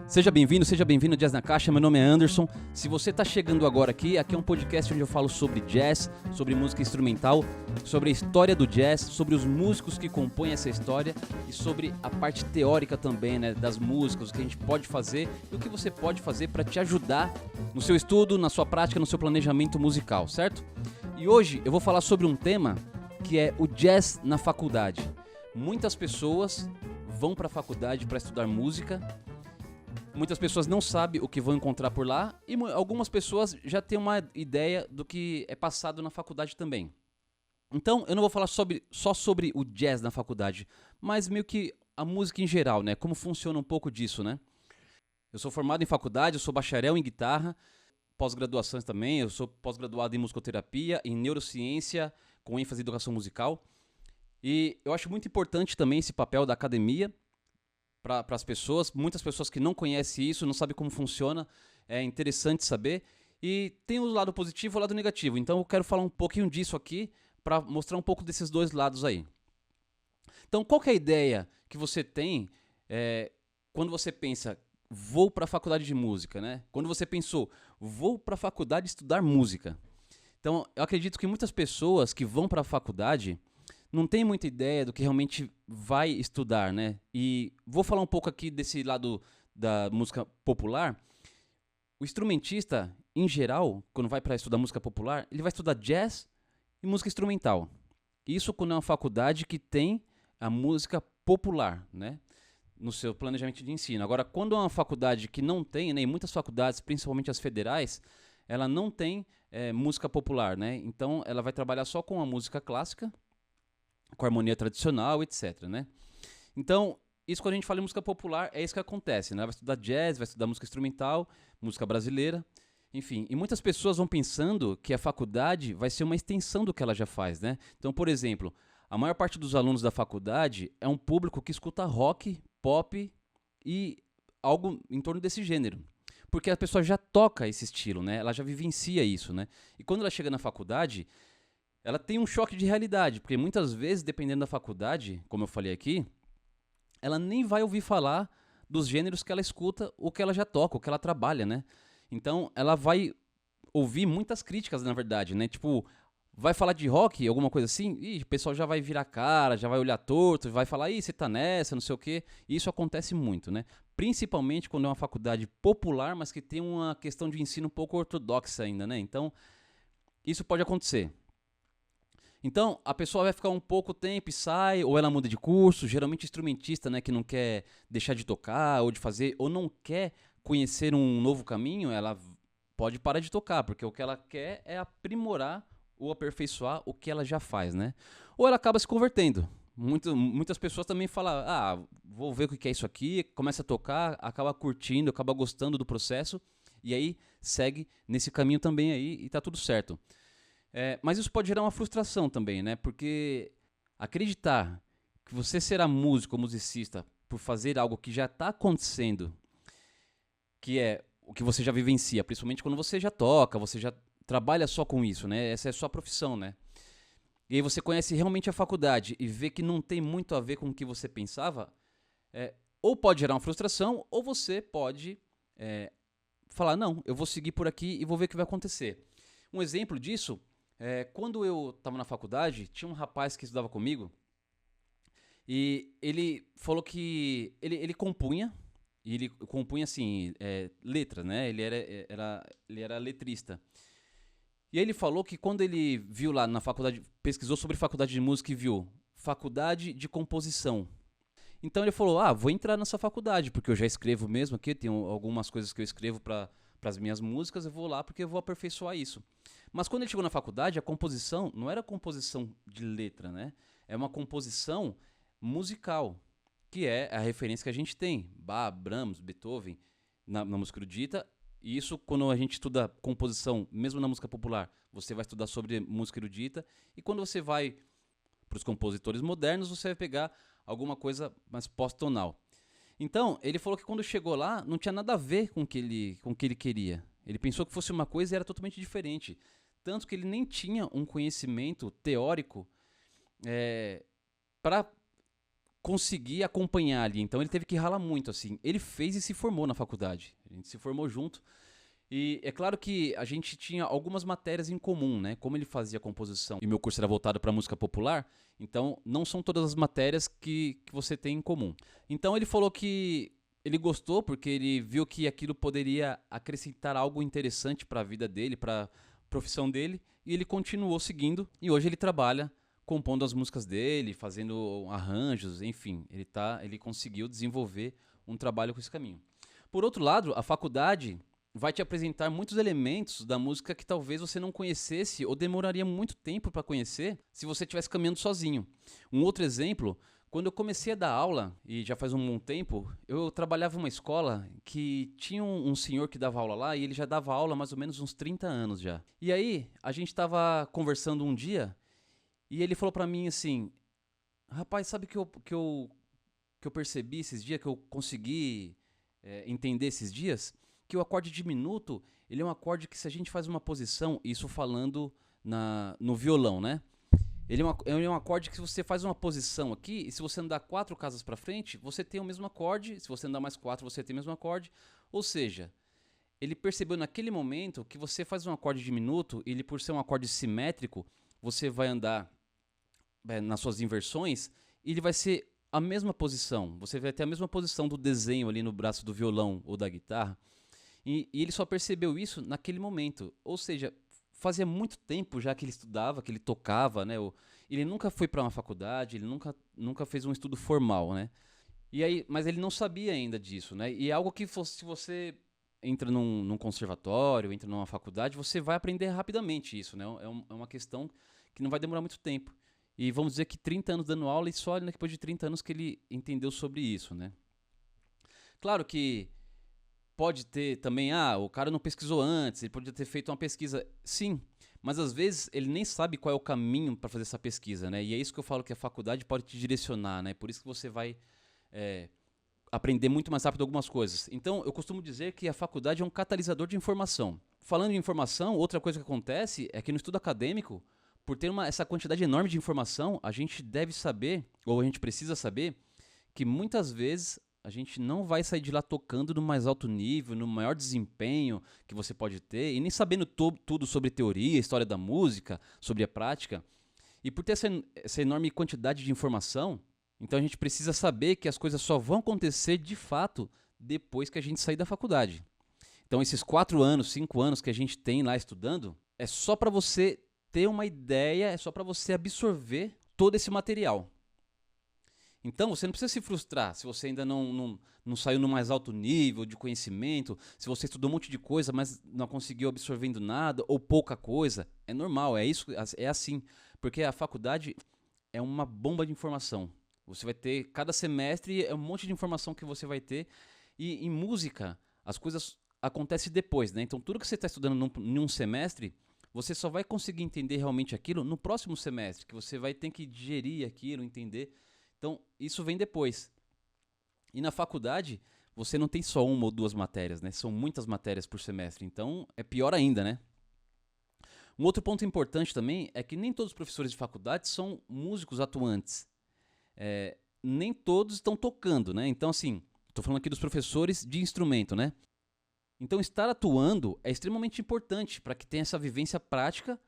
Seja bem-vindo ao Jazz na Caixa, meu nome é Anderson. Se você está chegando agora aqui é um podcast onde eu falo sobre jazz, sobre música instrumental, sobre a história do jazz, sobre os músicos que compõem essa história e sobre a parte teórica também, né, das músicas, o que a gente pode fazer e o que você pode fazer para te ajudar no seu estudo, na sua prática, no seu planejamento musical, certo? E hoje eu vou falar sobre um tema que é o jazz na faculdade. Muitas pessoas vão para a faculdade para estudar música. Muitas pessoas não sabem o que vão encontrar por lá e algumas pessoas já têm uma ideia do que é passado na faculdade também. Então, eu não vou falar só sobre o jazz na faculdade, mas meio que a música em geral, né? Como funciona um pouco disso, né? Eu sou formado em faculdade, eu sou bacharel em guitarra, pós-graduações também, eu sou pós-graduado em musicoterapia, em neurociência, com ênfase em educação musical. E eu acho muito importante também esse papel da academia, para as pessoas, muitas pessoas que não conhecem isso, não sabem como funciona, é interessante saber. E tem o lado positivo e o lado negativo. Então eu quero falar um pouquinho disso aqui, para mostrar um pouco desses dois lados aí. Então qual que é a ideia que você tem quando você pensa, vou para a faculdade de música, né? Quando você pensou, vou para a faculdade estudar música. Então eu acredito que muitas pessoas que vão para a faculdade não tem muita ideia do que realmente vai estudar, né? E vou falar um pouco aqui desse lado da música popular. O instrumentista, em geral, quando vai para estudar música popular, ele vai estudar jazz e música instrumental. Isso quando é uma faculdade que tem a música popular, né? No seu planejamento de ensino. Agora, quando é uma faculdade que não tem, né? E muitas faculdades, principalmente as federais, ela não tem música popular, né? Então, ela vai trabalhar só com a música clássica, com harmonia tradicional, etc, né? Então, isso quando a gente fala em música popular, é isso que acontece, né? Vai estudar jazz, vai estudar música instrumental, música brasileira, enfim. E muitas pessoas vão pensando que a faculdade vai ser uma extensão do que ela já faz, né? Então, por exemplo, a maior parte dos alunos da faculdade é um público que escuta rock, pop e algo em torno desse gênero. Porque a pessoa já toca esse estilo, né? Ela já vivencia isso, né? E quando ela chega na faculdade, ela tem um choque de realidade, porque muitas vezes, dependendo da faculdade, como eu falei aqui, ela nem vai ouvir falar dos gêneros que ela escuta, o que ela já toca, o que ela trabalha, né? Então, ela vai ouvir muitas críticas, na verdade, né? Tipo, vai falar de rock, alguma coisa assim, e o pessoal já vai virar cara, já vai olhar torto, vai falar, ih, você tá nessa, não sei o quê. E isso acontece muito, né? Principalmente quando é uma faculdade popular, mas que tem uma questão de ensino um pouco ortodoxa ainda, né? Então, isso pode acontecer. Então, a pessoa vai ficar um pouco tempo e sai, ou ela muda de curso, geralmente instrumentista, né, que não quer deixar de tocar, ou de fazer, ou não quer conhecer um novo caminho, ela pode parar de tocar, porque o que ela quer é aprimorar ou aperfeiçoar o que ela já faz, né? Ou ela acaba se convertendo. Muitas pessoas também falam, vou ver o que é isso aqui, começa a tocar, acaba curtindo, acaba gostando do processo, e aí segue nesse caminho também aí, e tá tudo certo. Mas isso pode gerar uma frustração também, né? Porque acreditar que você será músico ou musicista por fazer algo que já está acontecendo, que é o que você já vivencia, principalmente quando você já toca, você já trabalha só com isso, né? Essa é a sua profissão, né? E aí você conhece realmente a faculdade e vê que não tem muito a ver com o que você pensava, ou pode gerar uma frustração, ou você pode falar, não, eu vou seguir por aqui e vou ver o que vai acontecer. Um exemplo disso, quando eu estava na faculdade, tinha um rapaz que estudava comigo e ele falou que ele compunha, e ele compunha assim, letras, né? Ele era letrista. E aí ele falou que quando ele viu lá na faculdade, pesquisou sobre faculdade de música e viu faculdade de composição. Então ele falou, vou entrar nessa faculdade, porque eu já escrevo mesmo aqui, tenho algumas coisas que eu escrevo para as minhas músicas, eu vou lá porque eu vou aperfeiçoar isso. Mas quando ele chegou na faculdade, a composição não era composição de letra, né? É uma composição musical, que é a referência que a gente tem. Bach, Brahms, Beethoven, na música erudita. E isso, quando a gente estuda composição, mesmo na música popular, você vai estudar sobre música erudita. E quando você vai para os compositores modernos, você vai pegar alguma coisa mais pós-tonal. Então, ele falou que quando chegou lá, não tinha nada a ver com o que ele queria. Ele pensou que fosse uma coisa e era totalmente diferente. Tanto que ele nem tinha um conhecimento teórico para conseguir acompanhar ali. Então ele teve que ralar muito, assim. Ele fez e se formou na faculdade. A gente se formou junto. E é claro que a gente tinha algumas matérias em comum, né? Como ele fazia composição e meu curso era voltado para música popular, então não são todas as matérias que você tem em comum. Então ele falou que ele gostou porque ele viu que aquilo poderia acrescentar algo interessante para a vida dele, para a profissão dele, e ele continuou seguindo e hoje ele trabalha compondo as músicas dele, fazendo arranjos, enfim, ele conseguiu desenvolver um trabalho com esse caminho. Por outro lado, a faculdade vai te apresentar muitos elementos da música que talvez você não conhecesse ou demoraria muito tempo para conhecer se você estivesse caminhando sozinho. Um outro exemplo, quando eu comecei a dar aula, e já faz um bom tempo, eu trabalhava em uma escola que tinha um senhor que dava aula lá e ele já dava aula há mais ou menos uns 30 anos já. E aí, a gente estava conversando um dia e ele falou para mim assim, rapaz, sabe que eu percebi esses dias, que eu consegui entender esses dias? Que o acorde diminuto, ele é um acorde que se a gente faz uma posição, isso falando no violão, né? Ele é um acorde que se você faz uma posição aqui, e se você andar 4 casas para frente, você tem o mesmo acorde, se você andar mais 4, você tem o mesmo acorde. Ou seja, ele percebeu naquele momento que você faz um acorde diminuto, ele por ser um acorde simétrico, você vai andar nas suas inversões, e ele vai ser a mesma posição. Você vai ter a mesma posição do desenho ali no braço do violão ou da guitarra. E ele só percebeu isso naquele momento. Ou seja, fazia muito tempo já que ele estudava, que ele tocava, né? Ele nunca foi para uma faculdade, ele nunca fez um estudo formal, né? E aí, mas ele não sabia ainda disso, né? E é algo que se você entra num conservatório, entra numa faculdade, você vai aprender rapidamente isso, né? É uma questão que não vai demorar muito tempo. E vamos dizer que 30 anos dando aula e só depois de 30 anos que ele entendeu sobre isso, né? Claro que pode ter também, o cara não pesquisou antes, ele podia ter feito uma pesquisa. Sim, mas às vezes ele nem sabe qual é o caminho para fazer essa pesquisa, né? E é isso que eu falo que a faculdade pode te direcionar, né? Por isso que você vai aprender muito mais rápido algumas coisas. Então, eu costumo dizer que a faculdade é um catalisador de informação. Falando em informação, outra coisa que acontece é que no estudo acadêmico, por ter essa quantidade enorme de informação, a gente deve saber, ou a gente precisa saber, que muitas vezes a gente não vai sair de lá tocando no mais alto nível, no maior desempenho que você pode ter, e nem sabendo tudo sobre teoria, história da música, sobre a prática. E por ter essa enorme quantidade de informação, então a gente precisa saber que as coisas só vão acontecer de fato depois que a gente sair da faculdade. Então esses 4 anos, 5 anos que a gente tem lá estudando, é só para você ter uma ideia, é só para você absorver todo esse material. Então, você não precisa se frustrar se você ainda não saiu no mais alto nível de conhecimento, se você estudou um monte de coisa, mas não conseguiu absorvendo nada ou pouca coisa. É normal, é isso, é assim. Porque a faculdade é uma bomba de informação. Você vai ter, cada semestre é um monte de informação que você vai ter. E em música, as coisas acontecem depois, né? Então, tudo que você está estudando num semestre, você só vai conseguir entender realmente aquilo no próximo semestre, que você vai ter que digerir aquilo, entender. Então, isso vem depois. E na faculdade, você não tem só uma ou 2 matérias, né? São muitas matérias por semestre. Então, é pior ainda, né? Um outro ponto importante também é que nem todos os professores de faculdade são músicos atuantes. Nem todos estão tocando, né? Então, assim, estou falando aqui dos professores de instrumento, né? Então, estar atuando é extremamente importante para que tenha essa vivência prática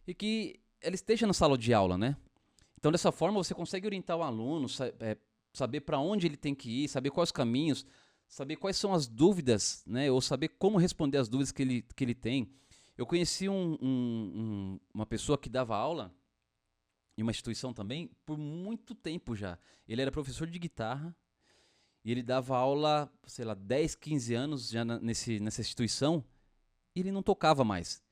e que ela esteja na sala de aula, né? Então, dessa forma, você consegue orientar o aluno, saber para onde ele tem que ir, saber quais os caminhos, saber quais são as dúvidas, né? Ou saber como responder as dúvidas que ele tem. Eu conheci uma pessoa que dava aula em uma instituição também por muito tempo já. Ele era professor de guitarra e ele dava aula, sei lá, 10, 15 anos já nessa instituição e ele não tocava mais.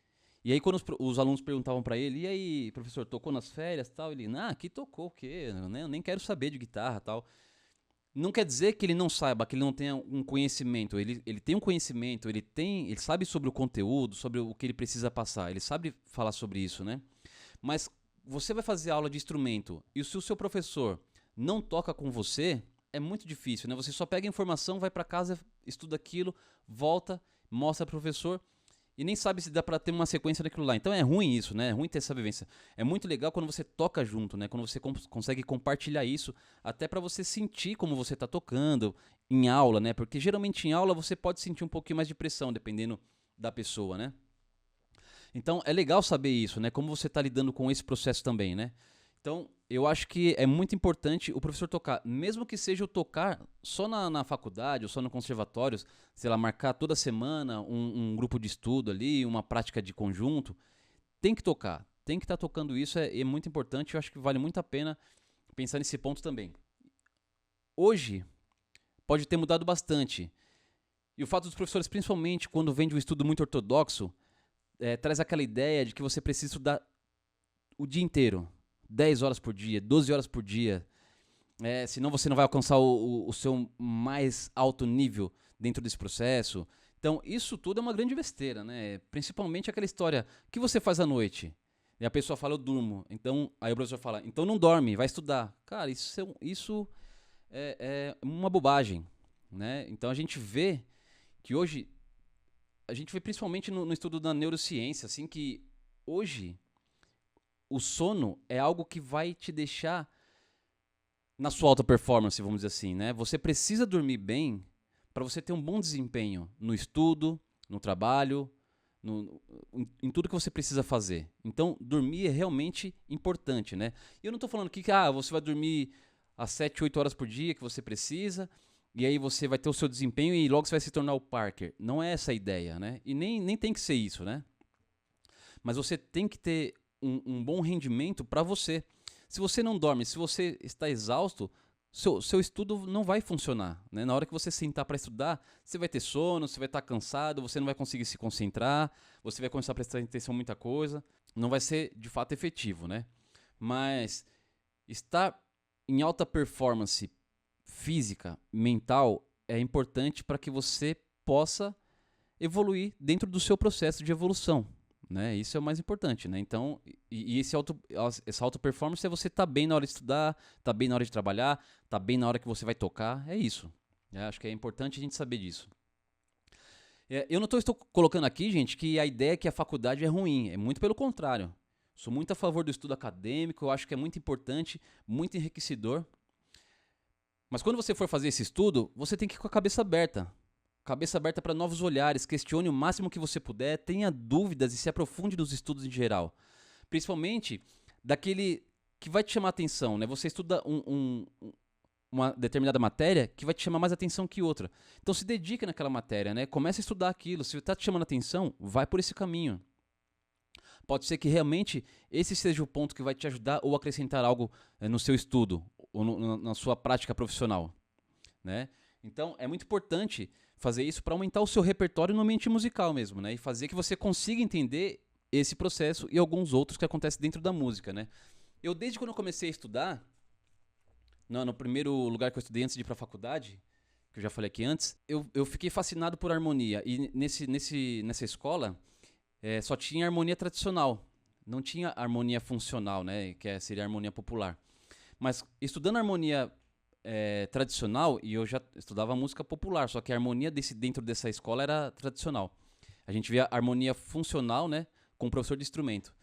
E aí quando os alunos perguntavam para ele, e aí, professor, tocou nas férias e tal? Ele, aqui tocou o quê? Eu nem quero saber de guitarra e tal. Não quer dizer que ele não saiba, que ele não tenha um conhecimento. Ele tem um conhecimento, ele sabe sobre o conteúdo, sobre o que ele precisa passar. Ele sabe falar sobre isso, né? Mas você vai fazer aula de instrumento e se o seu professor não toca com você, é muito difícil, né? Você só pega a informação, vai para casa, estuda aquilo, volta, mostra para o professor. e nem sabe se dá pra ter uma sequência daquilo lá. Então é ruim isso, né? É ruim ter essa vivência. É muito legal quando você toca junto, né? Quando você consegue compartilhar isso, até pra você sentir como você tá tocando em aula, né? Porque geralmente em aula você pode sentir um pouquinho mais de pressão, dependendo da pessoa, né? Então é legal saber isso, né? Como você tá lidando com esse processo também, né? Então, eu acho que é muito importante o professor tocar, mesmo que seja o tocar só na faculdade ou só no conservatório, sei lá, marcar toda semana um grupo de estudo ali, uma prática de conjunto, tem que tocar, tem que estar tocando isso, é muito importante, eu acho que vale muito a pena pensar nesse ponto também. Hoje, pode ter mudado bastante, e o fato dos professores, principalmente quando vem de um estudo muito ortodoxo, traz aquela ideia de que você precisa estudar o dia inteiro. 10 horas por dia, 12 horas por dia, senão você não vai alcançar o seu mais alto nível dentro desse processo. Então, isso tudo é uma grande besteira, né? Principalmente aquela história, o que você faz à noite? E a pessoa fala, eu durmo. Então, aí o professor fala, então não dorme, vai estudar. Cara, isso é uma bobagem, né? Então, a gente vê que hoje, a gente vê principalmente no estudo da neurociência, assim, que hoje o sono é algo que vai te deixar na sua alta performance, vamos dizer assim, né? Você precisa dormir bem para você ter um bom desempenho no estudo, no trabalho, em tudo que você precisa fazer. Então, dormir é realmente importante, né? E eu não estou falando que você vai dormir às 7, 8 horas por dia que você precisa, e aí você vai ter o seu desempenho e logo você vai se tornar o Parker. Não é essa a ideia, né? E nem tem que ser isso, né? Mas você tem que ter um bom rendimento para você. Se você não dorme, se você está exausto, seu estudo não vai funcionar, né? Na hora que você sentar para estudar, você vai ter sono, você vai estar cansado, você não vai conseguir se concentrar, você vai começar a prestar atenção em muita coisa, não vai ser de fato efetivo, né? Mas estar em alta performance física, mental, é importante para que você possa evoluir dentro do seu processo de evolução. Né? Isso é o mais importante, né? Então, essa auto performance é você estar bem na hora de estudar, estar bem na hora de trabalhar, estar bem na hora que você vai tocar, é isso. Acho que é importante a gente saber disso. Eu não estou colocando aqui, gente, que a ideia é que a faculdade é ruim, é muito pelo contrário. Sou muito a favor do estudo acadêmico, eu acho que é muito importante, muito enriquecedor. Mas quando você for fazer esse estudo, você tem que ir com a cabeça aberta. Cabeça aberta para novos olhares, questione o máximo que você puder, tenha dúvidas e se aprofunde nos estudos em geral. Principalmente daquele que vai te chamar a atenção, né? Você estuda uma determinada matéria que vai te chamar mais atenção que outra. Então se dedique naquela matéria, né? Comece a estudar aquilo. Se está te chamando a atenção, vai por esse caminho. Pode ser que realmente esse seja o ponto que vai te ajudar ou acrescentar algo no seu estudo ou na sua prática profissional, né? Então, é muito importante fazer isso para aumentar o seu repertório no ambiente musical mesmo, né? E fazer que você consiga entender esse processo e alguns outros que acontecem dentro da música, né? Desde quando eu comecei a estudar, no primeiro lugar que eu estudei antes de ir para a faculdade, que eu já falei aqui antes, eu fiquei fascinado por harmonia. E nessa escola, só tinha harmonia tradicional. Não tinha harmonia funcional, né? Que seria a harmonia popular. Mas estudando harmonia tradicional, e eu já estudava música popular, só que a harmonia dentro dessa escola era tradicional. A gente via harmonia funcional, né, com o professor de instrumento.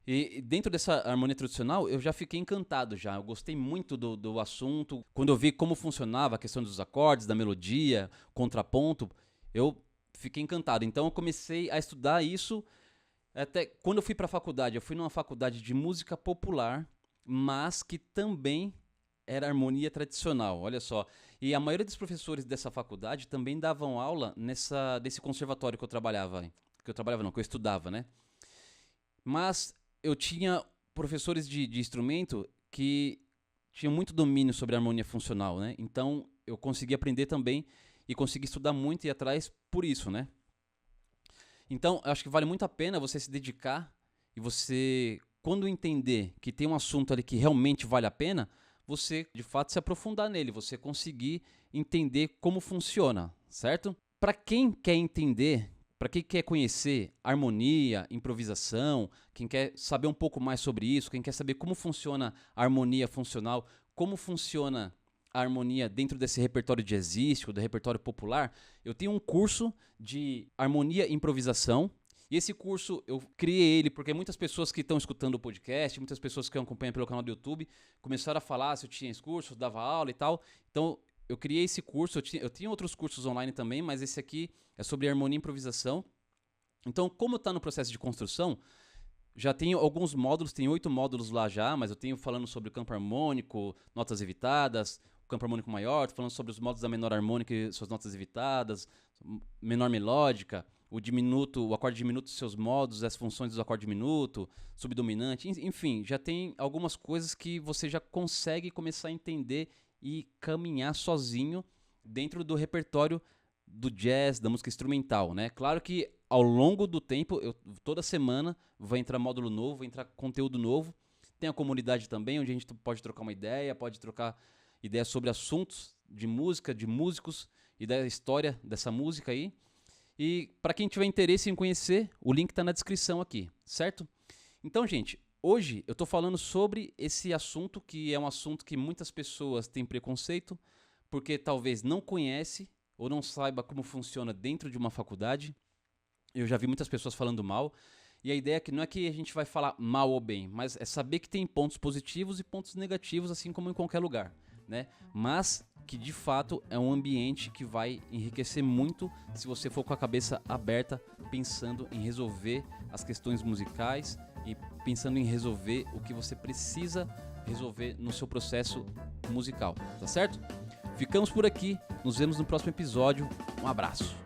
E dentro dessa harmonia tradicional, eu já fiquei encantado já. Eu gostei muito do assunto. Quando eu vi como funcionava a questão dos acordes, da melodia, contraponto, eu fiquei encantado. Então eu comecei a estudar isso até quando eu fui para a faculdade. Eu fui numa faculdade de música popular, mas que também era harmonia tradicional, olha só. E a maioria dos professores dessa faculdade também davam aula desse conservatório que eu trabalhava. Que eu estudava, né? Mas eu tinha professores de instrumento que tinham muito domínio sobre a harmonia funcional, né? Então eu consegui aprender também e consegui estudar muito e ir atrás por isso, né? Então eu acho que vale muito a pena você se dedicar e você, quando entender que tem um assunto ali que realmente vale a pena, você, de fato, se aprofundar nele, você conseguir entender como funciona, certo? Para quem quer entender, para quem quer conhecer harmonia, improvisação, quem quer saber um pouco mais sobre isso, quem quer saber como funciona a harmonia funcional, como funciona a harmonia dentro desse repertório jazzístico, do repertório popular, eu tenho um curso de harmonia e improvisação. E esse curso eu criei ele porque muitas pessoas que estão escutando o podcast, muitas pessoas que acompanham pelo canal do YouTube, começaram a falar se eu tinha esse curso, eu dava aula e tal. Então eu criei esse curso, eu tinha outros cursos online também, mas esse aqui é sobre harmonia e improvisação. Então, como está no processo de construção, já tenho alguns módulos, tem 8 módulos lá já, mas eu tenho falando sobre o campo harmônico, notas evitadas, o campo harmônico maior, tô falando sobre os módulos da menor harmônica e suas notas evitadas, menor melódica, o diminuto, o acorde diminuto e seus modos, as funções do acorde diminuto, subdominante, enfim, já tem algumas coisas que você já consegue começar a entender e caminhar sozinho dentro do repertório do jazz, da música instrumental, né? Claro que ao longo do tempo, toda semana vai entrar módulo novo, vai entrar conteúdo novo. Tem a comunidade também, onde a gente pode trocar uma ideia, pode trocar ideias sobre assuntos de música, de músicos e da história dessa música aí. E para quem tiver interesse em conhecer, o link está na descrição aqui, certo? Então, gente, hoje eu estou falando sobre esse assunto, que é um assunto que muitas pessoas têm preconceito, porque talvez não conhece ou não saiba como funciona dentro de uma faculdade. Eu já vi muitas pessoas falando mal, e a ideia é que não é que a gente vai falar mal ou bem, mas é saber que tem pontos positivos e pontos negativos, assim como em qualquer lugar, né? Mas que de fato é um ambiente que vai enriquecer muito se você for com a cabeça aberta, pensando em resolver as questões musicais e pensando em resolver o que você precisa resolver no seu processo musical, tá certo? Ficamos por aqui, nos vemos no próximo episódio, um abraço!